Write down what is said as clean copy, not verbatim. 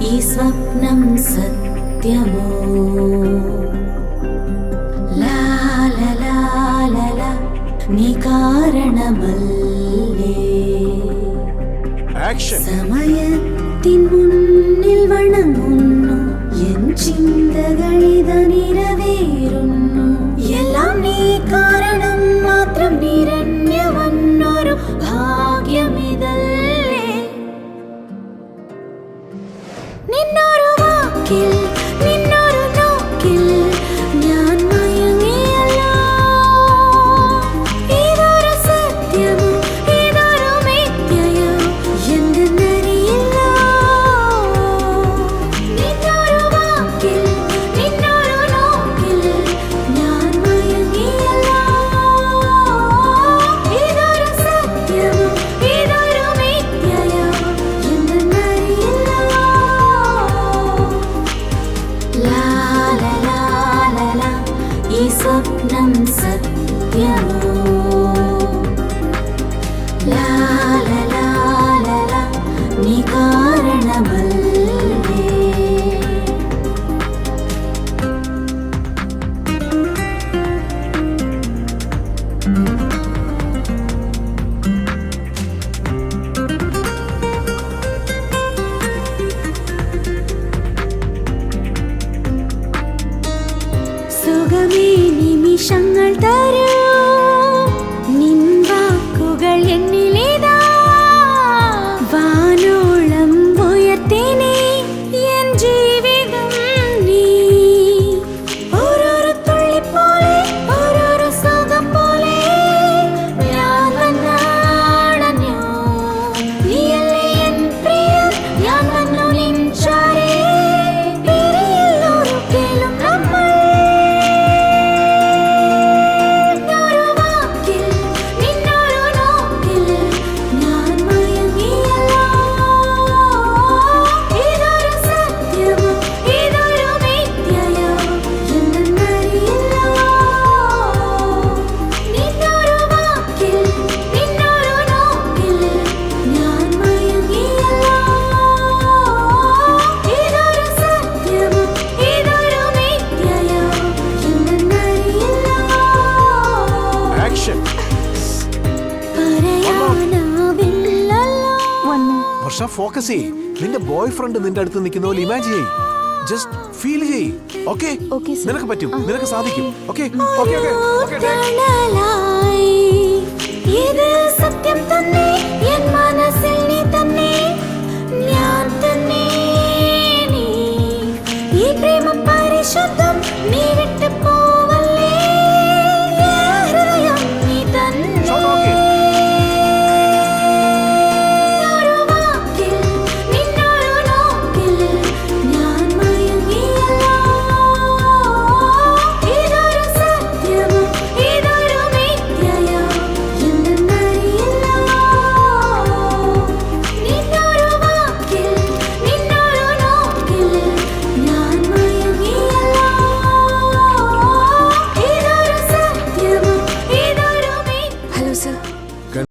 ഈ സ്വപ്നം സത്യമോ നീ കാരണമല്ലേ സമയത്തിൻ മുന്നിൽ വണങ്ങുന്നു എൻ ചിന്തകളിത നിറവേറുന്നു എല്ലാം നീ കാരണം മാത്രം നിറഞ്ഞവന്നൊരു ഭാഗ്യമിതല്ലേ നിന്നൊരു വാക്കിൽ നിന്നൊരു നോക്കിൽ ഞാൻ മയങ്ങിയല്ലോ ഇതൊരു സത്യമോ ഇതൊരു മിഥ്യയോ എന്തെന്നറിയില്ല നിന്നൊരു വാക്കിൽ നിന്നൊരു നോക്കിൽ ഞാൻ മയങ്ങിയല്ലോ ഇതൊരു സത്യമോ ഇതൊരു മിഥ്യയോ എന്തെന്നറിയില്ല ഈ സ്വപ്നം സത്യമോ നീ കാരണമല്ലേ സുഖമേ നിമിഷങ്ങൾ തരൂ നിൻ വാക്കുകൾ എന്നിലേതാ വാനോളം ഉയർത്തേനേ എൻ ജീവിതം നീ ഓരോരോ തുള്ളി പോലെ ഓരോരോ സുഖം പോലെ ഞാൻ വന്നടഞ്ഞു നീയല്ലേ എൻ പ്രിയം ഞാൻ വന്നു നിൻ ചാരേ പിരിയില്ലൊരിക്കലും നമ്മൾ നിന്നൊരു വാക്കിൽ നിന്നൊരു നോക്കിൽ ഞാൻ മയങ്ങിയല്ലോ ഇതൊരു സത്യമോ ഇതൊരു മിഥ്യയോ എന്തെന്നറിയില്ല നിന്നൊരു വാക്കിൽ നിന്നൊരു നോക്കിൽ ഞാൻ മയങ്ങിയല്ലോ ഇതൊരു സത്യമോ ഇതൊരു മിഥ്യയോ എന്തെന്നറിയില്ല പറയാനാവില്ലല്ലോ വർഷ ഫോക്കസ് ചെയ്യ്. നിന്റെ ബോയ് ഫ്രണ്ട് നിന്റെ അടുത്ത് നിൽക്കുന്ന പോലെ ഇമാജിൻ ചെയ്യ്. ജസ്റ്റ് ഫീൽ ചെയ്യ്. ഓക്കെ നിനക്ക് പറ്റും, നിനക്ക് സാധിക്കും. ഓക്കെ ഓക്കെ ഓക്കെ ഓക്കെ തണലായി ഇത് സത്യം തന്നെ എൻ മനസ്സിൽ നീ തന്നെ ഞാൻ തന്നെ നീ ഈ പ്രേമം പരിശുദ്ധം നീ